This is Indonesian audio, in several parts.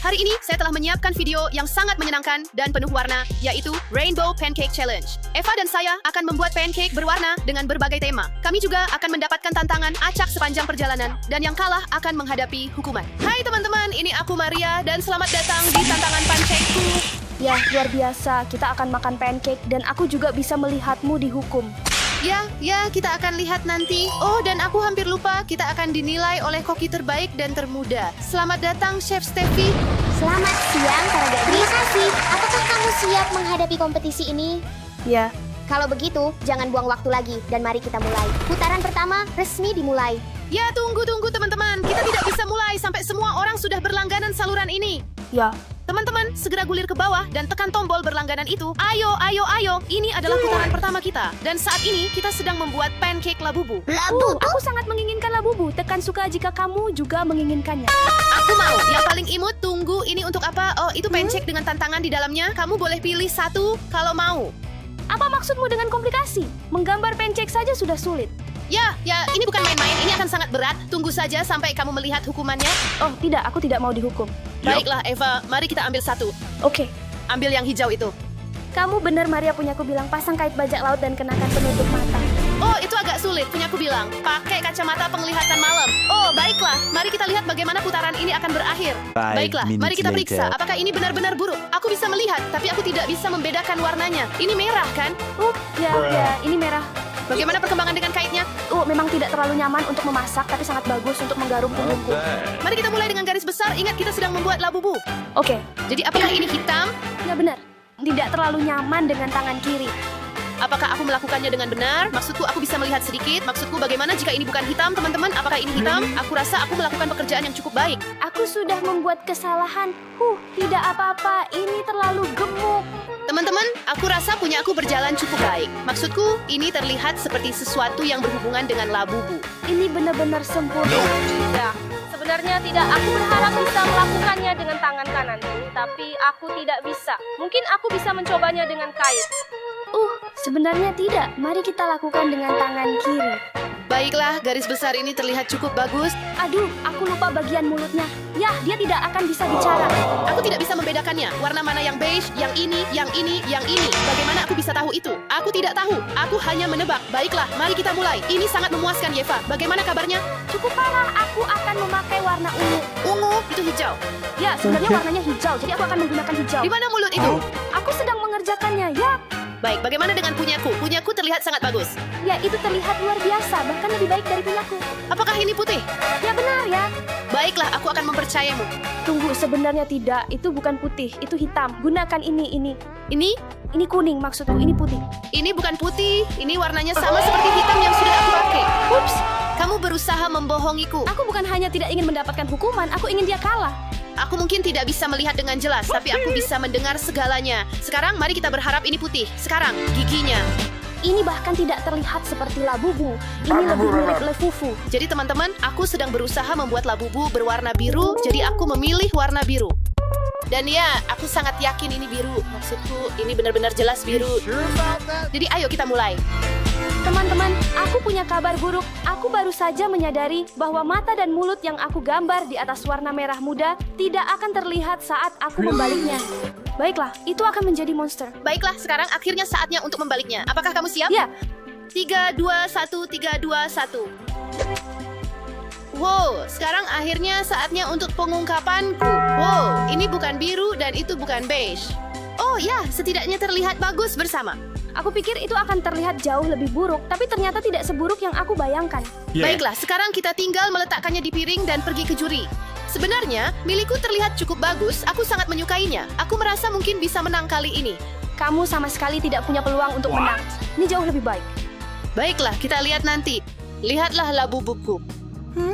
Hari ini saya telah menyiapkan video yang sangat menyenangkan dan penuh warna, yaitu Rainbow Pancake Challenge. Eva dan saya akan membuat pancake berwarna dengan berbagai tema. Kami juga akan mendapatkan tantangan acak sepanjang perjalanan, dan yang kalah akan menghadapi hukuman. Hai teman-teman, ini aku Maria dan selamat datang di tantangan pancakeku. Ya, luar biasa. Kita akan makan pancake dan aku juga bisa melihatmu dihukum. Ya, kita akan lihat nanti. Oh, dan aku hampir lupa, kita akan dinilai oleh koki terbaik dan termuda. Selamat datang, Chef Steffi. Selamat siang para gadis. Terima kasih. Apakah kamu siap menghadapi kompetisi ini? Ya, Kalau begitu, jangan buang waktu lagi dan mari kita mulai. Putaran pertama resmi dimulai. Ya, tunggu teman-teman. Kita tidak bisa mulai sampai semua orang sudah berlangganan saluran ini. ya. Teman-teman, segera gulir ke bawah dan tekan tombol berlangganan itu. Ayo. Ini adalah putaran pertama kita. Dan saat ini, kita sedang membuat pancake labubu. Aku sangat menginginkan labubu. Tekan suka jika kamu juga menginginkannya. Aku mau. Yang paling imut, tunggu. Ini untuk apa? Oh, itu pancake dengan tantangan di dalamnya. Kamu boleh pilih satu kalau mau. Apa maksudmu dengan komplikasi? Menggambar pancake saja sudah sulit. Ya, ini bukan main-main. Ini akan sangat berat. Tunggu saja sampai kamu melihat hukumannya. Oh, tidak. Aku tidak mau dihukum. Baiklah, Eva. Mari kita ambil satu. Oke. Ambil yang hijau itu. Kamu benar, Maria. Punyaku bilang pasang kait bajak laut dan kenakan penutup mata. Oh, itu agak sulit. Punyaku bilang, pakai kacamata penglihatan malam. Oh, baiklah. Mari kita lihat bagaimana putaran ini akan berakhir. Baiklah, mari kita periksa. Apakah ini benar-benar buruk? Aku bisa melihat, tapi aku tidak bisa membedakan warnanya. Ini merah, kan? Ya, ini merah. Bagaimana perkembangan dengan kaitnya? Memang tidak terlalu nyaman untuk memasak, tapi sangat bagus untuk menggaruk punggungku. Mari kita mulai dengan garis besar. Ingat, kita sedang membuat labubu. Oke, Jadi, apakah ini hitam? ya benar. Tidak terlalu nyaman dengan tangan kiri. Apakah aku melakukannya dengan benar? Maksudku, aku bisa melihat sedikit. Maksudku, bagaimana jika ini bukan hitam, teman-teman? Apakah ini hitam? Aku rasa aku melakukan pekerjaan yang cukup baik. Aku sudah membuat kesalahan. Tidak apa-apa. Ini terlalu gemuk. Teman-teman, aku rasa punya aku berjalan cukup baik. Maksudku, ini terlihat seperti sesuatu yang berhubungan dengan labubu. Ini benar-benar sempurna. Ya, sebenarnya tidak. Aku berharap bisa melakukannya dengan tangan kananku, tapi aku tidak bisa. Mungkin aku bisa mencobanya dengan kait. Sebenarnya tidak. Mari kita lakukan dengan tangan kiri. Baiklah, garis besar ini terlihat cukup bagus. Aduh, aku lupa bagian mulutnya. Ya, dia tidak akan bisa bicara. Aku tidak bisa membedakannya. Warna mana yang beige, yang ini. Bagaimana aku bisa tahu itu? Aku tidak tahu. Aku hanya menebak. Baiklah, mari kita mulai. Ini sangat memuaskan, Yeva. Bagaimana kabarnya? Cukup parah. Aku akan memakai warna ungu. Ungu, itu hijau. Ya, sebenarnya warnanya hijau, jadi aku akan menggunakan hijau. Di mana mulut itu? Aku sedang mengerjakannya, ya. Baik, bagaimana dengan punyaku? Punyaku terlihat sangat bagus. Ya, itu terlihat luar biasa, bahkan lebih baik dari punyaku. Apakah ini putih? Ya benar ya. Baiklah, aku akan mempercayamu. Tunggu, sebenarnya tidak. Itu bukan putih, itu hitam. Gunakan ini. Ini? Ini kuning, maksudku. Ini putih. Ini bukan putih. Ini warnanya sama seperti hitam yang sudah aku pakai. Ups, kamu berusaha membohongiku. Aku bukan hanya tidak ingin mendapatkan hukuman, aku ingin dia kalah. Aku mungkin tidak bisa melihat dengan jelas, tapi aku bisa mendengar segalanya. Sekarang mari kita berharap ini putih. Sekarang, giginya. Ini bahkan tidak terlihat seperti labubu. Ini lebih mirip lefufu. Jadi teman-teman, aku sedang berusaha membuat labubu berwarna biru, jadi aku memilih warna biru. Dan ya, aku sangat yakin ini biru. Maksudku, ini benar-benar jelas biru. Jadi ayo kita mulai. Teman-teman, aku punya kabar buruk. Aku baru saja menyadari bahwa mata dan mulut yang aku gambar di atas warna merah muda tidak akan terlihat saat aku membaliknya. Baiklah, itu akan menjadi monster. Baiklah, sekarang akhirnya saatnya untuk membaliknya. Apakah kamu siap? Ya, 3, 2, 1, 3, 2, 1. Wow, sekarang akhirnya saatnya untuk pengungkapanku. Wow, ini bukan biru dan itu bukan beige. Oh ya, setidaknya terlihat bagus bersama. aku pikir itu akan terlihat jauh lebih buruk, tapi ternyata tidak seburuk yang aku bayangkan. Baiklah, sekarang kita tinggal meletakkannya di piring dan pergi ke juri. Sebenarnya, milikku terlihat cukup bagus, aku sangat menyukainya. Aku merasa mungkin bisa menang kali ini. Kamu sama sekali tidak punya peluang untuk menang. Ini jauh lebih baik. Baiklah, kita lihat nanti. Lihatlah labubuku.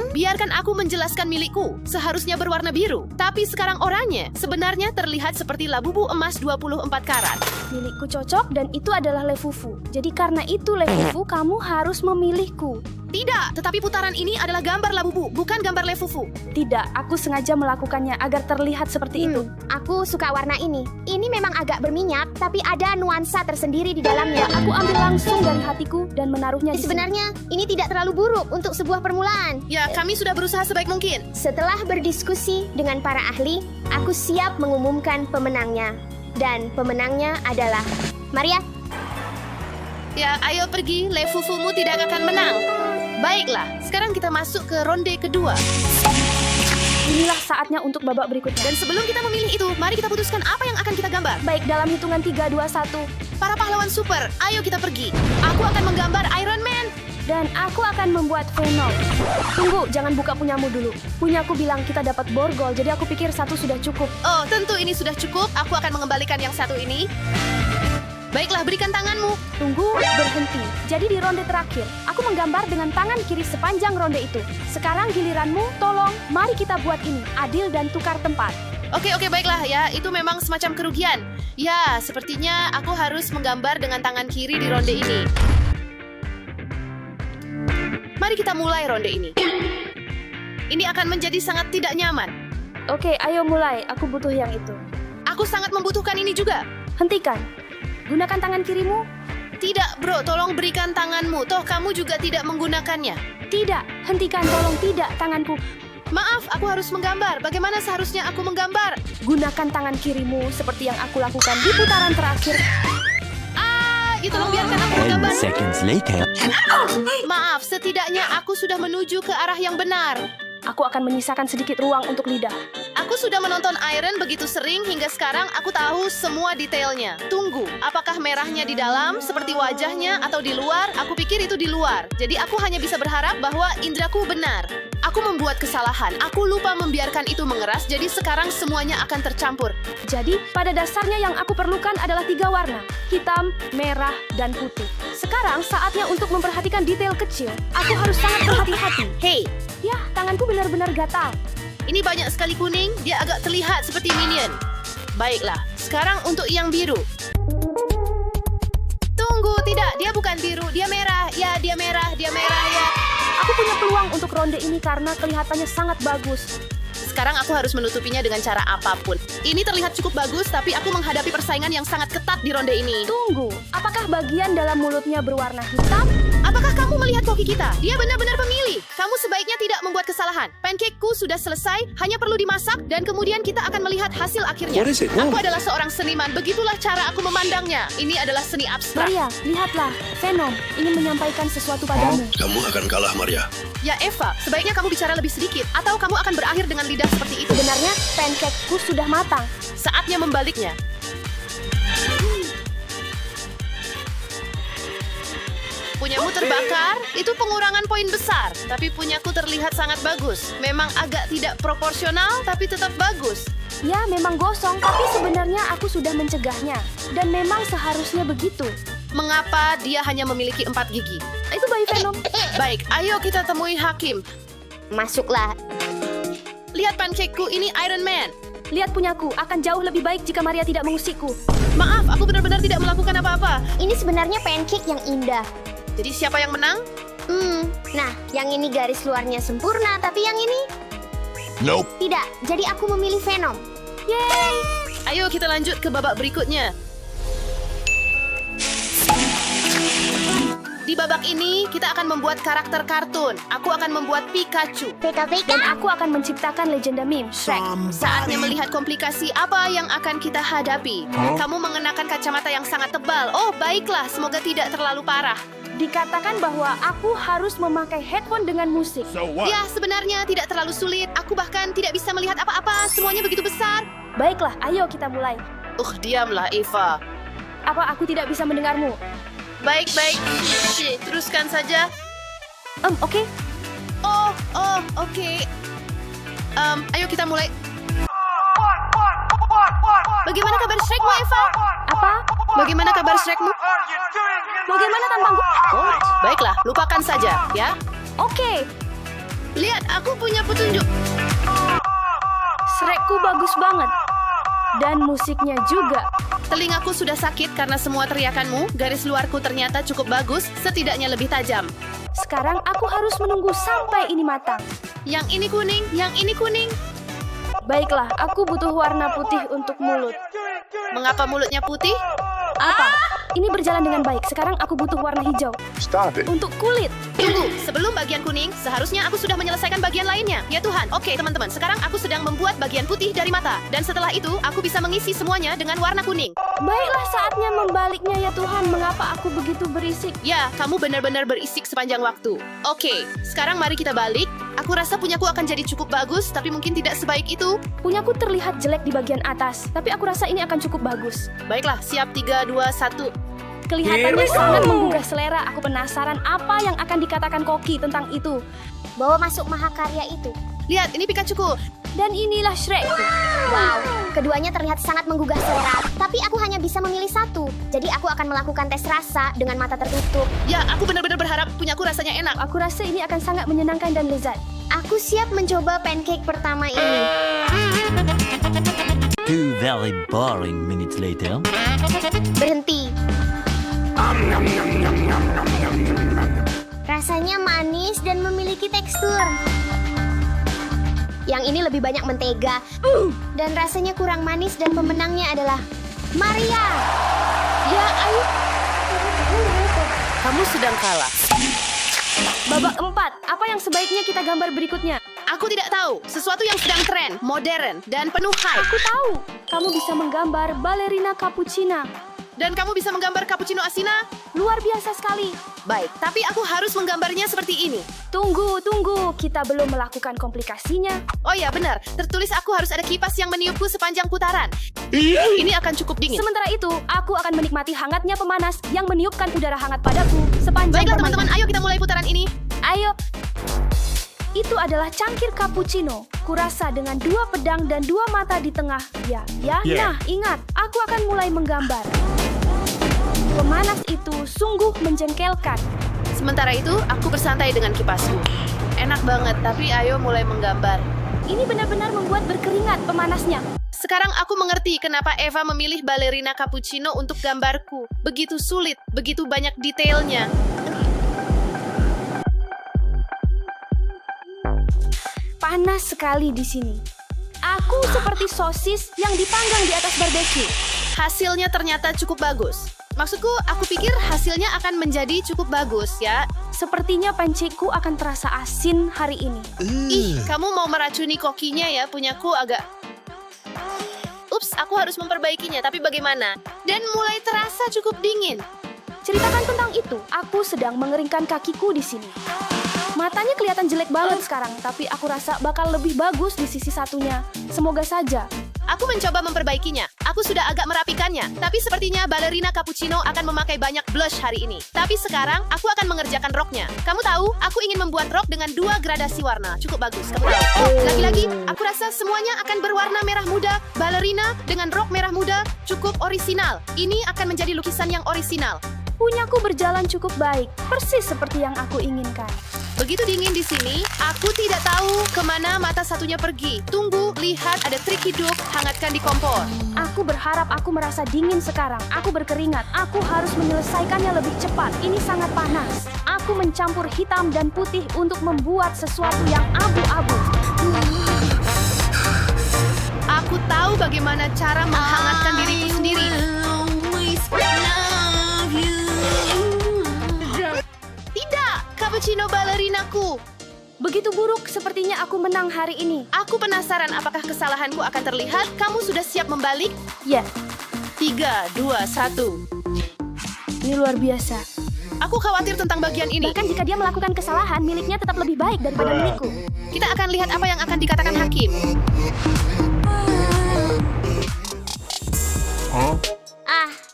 Biarkan aku menjelaskan milikku. Seharusnya berwarna biru. Tapi sekarang oranye. Sebenarnya terlihat seperti labubu emas 24 karat. Milikku cocok dan itu adalah lefufu. Jadi karena itu lefufu, kamu harus memilihku. Tidak, tetapi putaran ini adalah gambar labubu, bukan gambar lefufu. Tidak, aku sengaja melakukannya agar terlihat seperti itu. Aku suka warna ini. Ini memang agak berminyak, tapi ada nuansa tersendiri di dalamnya. Aku ambil langsung dari hatiku dan menaruhnya di sini. Sebenarnya, ini tidak terlalu buruk untuk sebuah permulaan. Ya, kami sudah berusaha sebaik mungkin. Setelah berdiskusi dengan para ahli, aku siap mengumumkan pemenangnya. Dan pemenangnya adalah Maria. Ya, ayo pergi, Lefufumu tidak akan menang. Baiklah, sekarang kita masuk ke ronde kedua. Inilah saatnya untuk babak berikutnya. Dan sebelum kita memilih itu, mari kita putuskan apa yang akan kita gambar. Baik, dalam hitungan 3, 2, 1. Para pahlawan super, ayo kita pergi. Aku akan menggambar Iron Man. Dan aku akan membuat Venom. Tunggu, jangan buka punyamu dulu. Punyaku bilang kita dapat borgol, jadi aku pikir satu sudah cukup. Oh, tentu ini sudah cukup. Aku akan mengembalikan yang satu ini. Baiklah, berikan tanganmu. Tunggu, berhenti. Jadi di ronde terakhir, aku menggambar dengan tangan kiri sepanjang ronde itu. Sekarang giliranmu, tolong, mari kita buat ini, adil dan tukar tempat. Oke, baiklah ya. Itu memang semacam kerugian. Ya, sepertinya aku harus menggambar dengan tangan kiri di ronde ini. Mari kita mulai ronde ini. Ini akan menjadi sangat tidak nyaman. Oke, ayo mulai. Aku butuh yang itu. Aku sangat membutuhkan ini juga. Hentikan. Gunakan tangan kirimu. Tidak, bro. Tolong berikan tanganmu. Toh kamu juga tidak menggunakannya. Tidak. Hentikan, tolong tidak tanganku. Maaf, aku harus menggambar. Bagaimana seharusnya aku menggambar? Gunakan tangan kirimu seperti yang aku lakukan di putaran terakhir. Tolong biarkan aku menggambar. 10 seconds later. Maaf, setidaknya aku sudah menuju ke arah yang benar. Aku akan menyisakan sedikit ruang untuk lidah. Aku sudah menonton Iron begitu sering hingga sekarang aku tahu semua detailnya. Tunggu, apakah merahnya di dalam seperti wajahnya atau di luar? Aku pikir itu di luar. Jadi aku hanya bisa berharap bahwa indraku benar. Aku membuat kesalahan. Aku lupa membiarkan itu mengeras, jadi sekarang semuanya akan tercampur. Jadi, pada dasarnya yang aku perlukan adalah 3 warna. Hitam, merah, dan putih. Sekarang saatnya untuk memperhatikan detail kecil. Aku harus sangat berhati-hati. Hey, Yah, tanganku benar-benar gatal. ini banyak sekali kuning, dia agak terlihat seperti minion. Baiklah, sekarang untuk yang biru. Tunggu, tidak, dia bukan biru, dia merah. Ya, dia merah ya. Aku punya peluang untuk ronde ini karena kelihatannya sangat bagus. Sekarang aku harus menutupinya dengan cara apapun. Ini terlihat cukup bagus, tapi aku menghadapi persaingan yang sangat ketat di ronde ini. Tunggu, apakah bagian dalam mulutnya berwarna hitam? Apakah kamu melihat koki kita? Dia benar-benar pemilih. Kamu sebaiknya tidak membuat kesalahan. Pancakeku sudah selesai, hanya perlu dimasak, dan kemudian kita akan melihat hasil akhirnya. What is it? Aku adalah seorang seniman, begitulah cara aku memandangnya. Ini adalah seni abstrak. Maria, lihatlah. Venom ingin menyampaikan sesuatu padamu. Kamu akan kalah, Maria. Ya Eva, sebaiknya kamu bicara lebih sedikit, atau kamu akan berakhir dengan lidah seperti itu. Sebenarnya, pancakeku sudah matang. Saatnya membaliknya. Punyamu terbakar, itu pengurangan poin besar. Tapi punyaku terlihat sangat bagus. Memang agak tidak proporsional, tapi tetap bagus. Ya, memang gosong, tapi sebenarnya aku sudah mencegahnya. Dan memang seharusnya begitu. Mengapa dia hanya memiliki 4 gigi? Itu bayi Venom. Baik, ayo kita temui hakim. Masuklah. Lihat pancakeku, ini Iron Man. Lihat punyaku, akan jauh lebih baik jika Maria tidak mengusikku. Maaf, aku benar-benar tidak melakukan apa-apa. Ini sebenarnya pancake yang indah. Jadi siapa yang menang? Nah, yang ini garis luarnya sempurna, tapi yang ini Nope. tidak. Jadi aku memilih Venom. Yeay! Ayo kita lanjut ke babak berikutnya. Di babak ini, kita akan membuat karakter kartun. Aku akan membuat Pikachu. Dan aku akan menciptakan legenda meme, Shrek. Saatnya melihat komplikasi apa yang akan kita hadapi. Kamu mengenakan kacamata yang sangat tebal. Oh, baiklah. Semoga tidak terlalu parah. Dikatakan bahwa aku harus memakai headphone dengan musik. Ya, sebenarnya tidak terlalu sulit. Aku bahkan tidak bisa melihat apa-apa. Semuanya begitu besar. Baiklah, ayo kita mulai. Diamlah, Eva. Apa aku tidak bisa mendengarmu? Baik. Teruskan saja. Oke. Oke. Ayo kita mulai. Bagaimana kabar Shrekmu, Eva? Apa? Bagaimana kabar Shrekmu? Bagaimana tentangku? Baiklah, lupakan saja, ya. Oke. Lihat, aku punya petunjuk. Shrekku bagus banget. Dan musiknya juga. Telingaku sudah sakit karena semua teriakanmu. Garis luarku ternyata cukup bagus, setidaknya lebih tajam. Sekarang aku harus menunggu sampai ini matang. Yang ini kuning, yang ini kuning. Baiklah, aku butuh warna putih untuk mulut. Mengapa mulutnya putih? Apa? Ini berjalan dengan baik. Sekarang aku butuh warna hijau. Stop it. Untuk kulit. Tunggu, sebelum bagian kuning, seharusnya aku sudah menyelesaikan bagian lainnya. Ya Tuhan, oke teman-teman, sekarang aku sedang membuat bagian putih dari mata. Dan setelah itu, aku bisa mengisi semuanya dengan warna kuning. Baiklah saatnya membaliknya ya Tuhan. Mengapa aku begitu berisik? Ya, kamu benar-benar berisik sepanjang waktu. Oke, sekarang mari kita balik. Aku rasa punyaku akan jadi cukup bagus, tapi mungkin tidak sebaik itu. Punyaku terlihat jelek di bagian atas, tapi aku rasa ini akan cukup bagus. Baiklah, siap 3, 2, 1. Kelihatannya sangat menggugah selera. Aku penasaran apa yang akan dikatakan Koki tentang itu. Bawa masuk mahakarya itu. Lihat, ini Pikachuku. Dan inilah Shrek. Wow, keduanya terlihat sangat menggugah selera. Tapi aku hanya bisa memilih satu. Jadi aku akan melakukan tes rasa dengan mata tertutup. Ya, aku benar-benar berharap punyaku rasanya enak. Aku rasa ini akan sangat menyenangkan dan lezat. Aku siap mencoba pancake pertama ini. 2 very boring minutes later. Berhenti. Rasanya manis dan memiliki tekstur. Yang ini lebih banyak mentega. Dan rasanya kurang manis dan pemenangnya adalah Maria. Ya, ayo. Kamu sedang kalah. Babak 4. Apa yang sebaiknya kita gambar berikutnya? Aku tidak tahu. Sesuatu yang sedang tren, modern, dan penuh hype. Aku tahu. Kamu bisa menggambar balerina cappuccina. Dan kamu bisa menggambar cappuccino asina? Luar biasa sekali. Baik, tapi aku harus menggambarnya seperti ini. Tunggu. Kita belum melakukan komplikasinya. Oh ya, benar. Tertulis aku harus ada kipas yang meniupku sepanjang putaran. Ini akan cukup dingin. Sementara itu, aku akan menikmati hangatnya pemanas yang meniupkan udara hangat padaku sepanjang Baiklah permainan. teman-teman, ayo kita mulai putaran ini. Ayo. Itu adalah cangkir cappuccino. Kurasa dengan 2 pedang dan 2 mata di tengah. Ya. Nah, ingat, aku akan mulai menggambar. Pemanas itu sungguh menjengkelkan. Sementara itu, aku bersantai dengan kipasku. Enak banget, tapi ayo mulai menggambar. Ini benar-benar membuat berkeringat pemanasnya. Sekarang aku mengerti kenapa Eva memilih balerina cappuccino untuk gambarku. Begitu sulit, begitu banyak detailnya. Panas sekali di sini. Aku seperti sosis yang dipanggang di atas barbeque. Hasilnya ternyata cukup bagus. Maksudku, aku pikir hasilnya akan menjadi cukup bagus, ya. Sepertinya panceku akan terasa asin hari ini. Ih, kamu mau meracuni kokinya ya, punyaku agak... Ups, aku harus memperbaikinya, tapi bagaimana? Dan mulai terasa cukup dingin. Ceritakan tentang itu. Aku sedang mengeringkan kakiku di sini. Matanya kelihatan jelek banget sekarang, tapi aku rasa bakal lebih bagus di sisi satunya. Semoga saja. Aku mencoba memperbaikinya. Aku sudah agak merapikannya. Tapi sepertinya balerina cappuccino akan memakai banyak blush hari ini. Tapi sekarang, aku akan mengerjakan roknya. Kamu tahu, aku ingin membuat rok dengan 2 gradasi warna. Cukup bagus, kamu tahu. Oh, lagi-lagi, aku rasa semuanya akan berwarna merah muda. Balerina dengan rok merah muda cukup orisinal. Ini akan menjadi lukisan yang orisinal. Punyaku berjalan cukup baik, persis seperti yang aku inginkan. Begitu dingin di sini, aku tidak tahu kemana mata satunya pergi. Tunggu, lihat ada trik hidup, hangatkan di kompor. Aku berharap aku merasa dingin sekarang. Aku berkeringat. Aku harus menyelesaikannya lebih cepat. Ini sangat panas. Aku mencampur hitam dan putih untuk membuat sesuatu yang abu-abu. Aku tahu bagaimana cara menghangatkan diriku sendiri. Tidak, cappuccino balerinaku. Begitu buruk, sepertinya aku menang hari ini. Aku penasaran apakah kesalahanku akan terlihat. Kamu sudah siap membalik? Ya, 3, 2, 1. ini luar biasa. Aku khawatir tentang bagian ini. Bahkan jika dia melakukan kesalahan, miliknya tetap lebih baik daripada milikku. Kita akan lihat apa yang akan dikatakan hakim.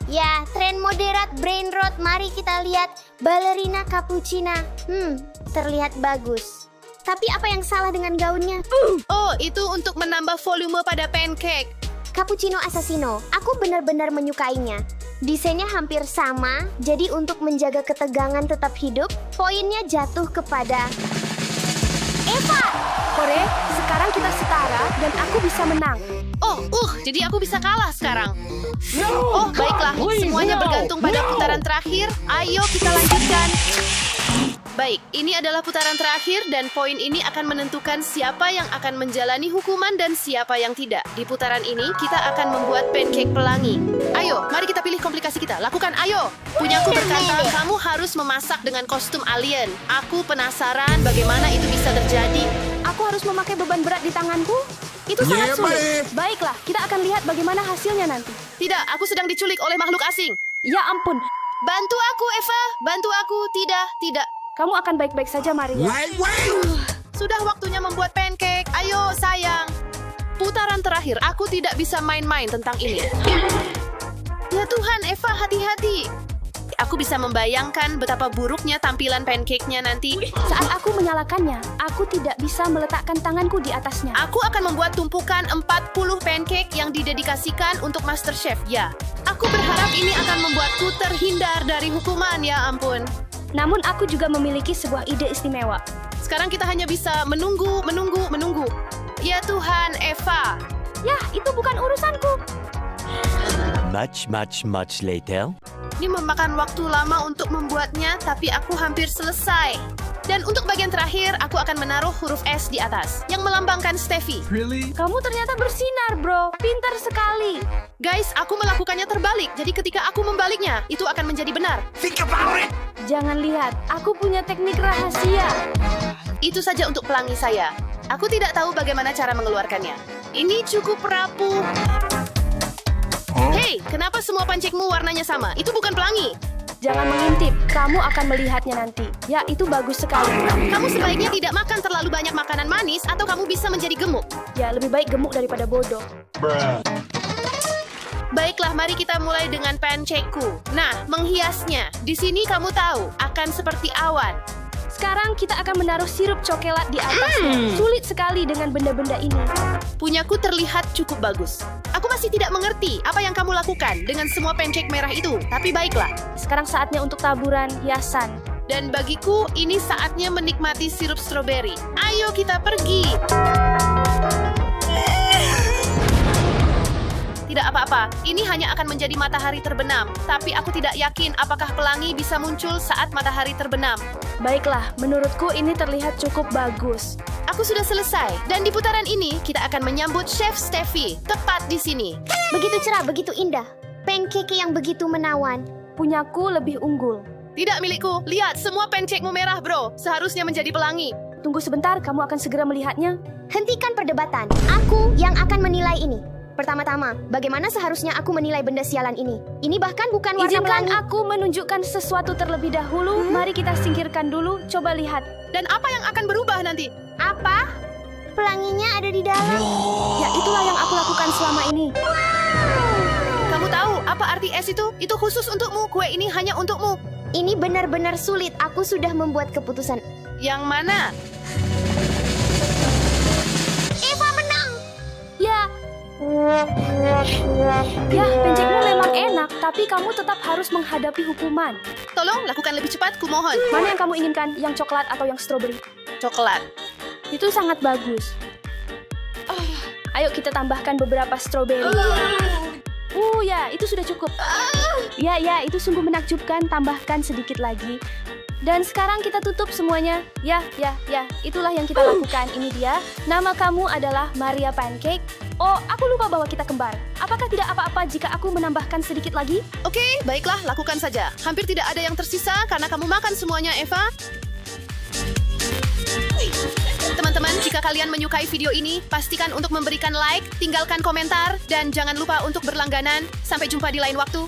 Ya, tren moderat brain rot. Mari kita lihat balerina cappuccina. Terlihat bagus. Tapi apa yang salah dengan gaunnya? Oh, itu untuk menambah volume pada pancake. Cappuccino Assassino. Aku benar-benar menyukainya. Desainnya hampir sama, jadi untuk menjaga ketegangan tetap hidup, poinnya jatuh kepada Eva. Kore, sekarang kita setara dan aku bisa menang. Oh, jadi aku bisa kalah sekarang. Oh, baiklah. Semuanya bergantung pada putaran terakhir. Ayo kita lanjutkan. Baik, ini adalah putaran terakhir dan poin ini akan menentukan siapa yang akan menjalani hukuman dan siapa yang tidak. Di putaran ini, kita akan membuat pancake pelangi. Ayo, mari kita pilih komplikasi kita. Lakukan, ayo. Punyaku berkata, kamu harus memasak dengan kostum alien. Aku penasaran bagaimana itu bisa terjadi. Aku harus memakai beban berat di tanganku? Itu sangat sulit. Baiklah, kita akan lihat bagaimana hasilnya nanti. Tidak, aku sedang diculik oleh makhluk asing. Ya ampun, Bantu aku, Eva. Bantu aku. Tidak, tidak. kamu akan baik-baik saja, Maria. Sudah waktunya membuat pancake. Ayo, sayang. Putaran terakhir, aku tidak bisa main-main tentang ini. Ya Tuhan, Eva, hati-hati. Aku bisa membayangkan betapa buruknya tampilan pancake-nya nanti. Saat aku menyalakannya, aku tidak bisa meletakkan tanganku di atasnya. Aku akan membuat tumpukan 40 pancake yang didedikasikan untuk MasterChef, ya. Aku berharap ini akan membuatku terhindar dari hukuman, ya ampun. Namun aku juga memiliki sebuah ide istimewa. Sekarang kita hanya bisa menunggu. Ya Tuhan, Eva. Yah, itu bukan urusanku. Much later. Ini memakan waktu lama untuk membuatnya, tapi aku hampir selesai. Dan untuk bagian terakhir, aku akan menaruh huruf S di atas, yang melambangkan Steffi. Kamu ternyata bersinar, bro. Pintar sekali. Guys, aku melakukannya terbalik, jadi ketika aku membaliknya, itu akan menjadi benar. Jangan lihat, aku punya teknik rahasia. Itu saja untuk pelangi saya. Aku tidak tahu bagaimana cara mengeluarkannya. Ini cukup rapuh. Hei, kenapa semua pancake-mu warnanya sama? Itu bukan pelangi. Jangan mengintip, kamu akan melihatnya nanti. Ya, itu bagus sekali. Kamu sebaiknya tidak makan terlalu banyak makanan manis atau kamu bisa menjadi gemuk. Ya, lebih baik gemuk daripada bodoh. Baiklah, mari kita mulai dengan pancake-ku. Nah, menghiasnya. Di sini kamu tahu, akan seperti awan. Sekarang kita akan menaruh sirup coklat di atasnya. Sulit sekali dengan benda-benda ini. Punyaku terlihat cukup bagus. Aku masih tidak mengerti apa yang kamu lakukan dengan semua pancake merah itu. Tapi baiklah. Sekarang saatnya untuk taburan hiasan. Dan bagiku, ini saatnya menikmati sirup stroberi. Ayo kita pergi. Tidak apa-apa, ini hanya akan menjadi matahari terbenam. Tapi aku tidak yakin apakah pelangi bisa muncul saat matahari terbenam. Baiklah, menurutku ini terlihat cukup bagus. Aku sudah selesai. Dan di putaran ini, kita akan menyambut Chef Steffi. Tepat di sini. Begitu cerah, begitu indah. Pancake yang begitu menawan. Punyaku lebih unggul. Tidak milikku. Lihat, semua pancake-mu merah, bro. Seharusnya menjadi pelangi. Tunggu sebentar, kamu akan segera melihatnya. Hentikan perdebatan. Aku yang akan menilai ini. Pertama-tama, bagaimana seharusnya aku menilai benda sialan ini? Ini bahkan bukan warna Izinkan pelangi. aku menunjukkan sesuatu terlebih dahulu. Mari kita singkirkan dulu. Coba lihat. Dan apa yang akan berubah nanti? Apa? Pelanginya ada di dalam. Ya, itulah yang aku lakukan selama ini. Kamu tahu apa arti S itu? Itu khusus untukmu. Kue ini hanya untukmu. Ini benar-benar sulit. Aku sudah membuat keputusan. Yang mana? Eva menang. Ya, pancake-mu memang enak, tapi kamu tetap harus menghadapi hukuman. Tolong lakukan lebih cepat, kumohon. Mana yang kamu inginkan? Yang coklat atau yang stroberi? Coklat. Itu sangat bagus. Ayo kita tambahkan beberapa stroberi. Ya, itu sudah cukup. Ya, itu sungguh menakjubkan. Tambahkan sedikit lagi. Dan sekarang kita tutup semuanya. Ya, itulah yang kita lakukan. Ini dia. Nama kamu adalah Maria Pancake. Oh, aku lupa bahwa kita kembar. Apakah tidak apa-apa jika aku menambahkan sedikit lagi? Oke, baiklah, lakukan saja. Hampir tidak ada yang tersisa karena kamu makan semuanya, Eva. Teman-teman, jika kalian menyukai video ini, pastikan untuk memberikan like, tinggalkan komentar, dan jangan lupa untuk berlangganan. Sampai jumpa di lain waktu.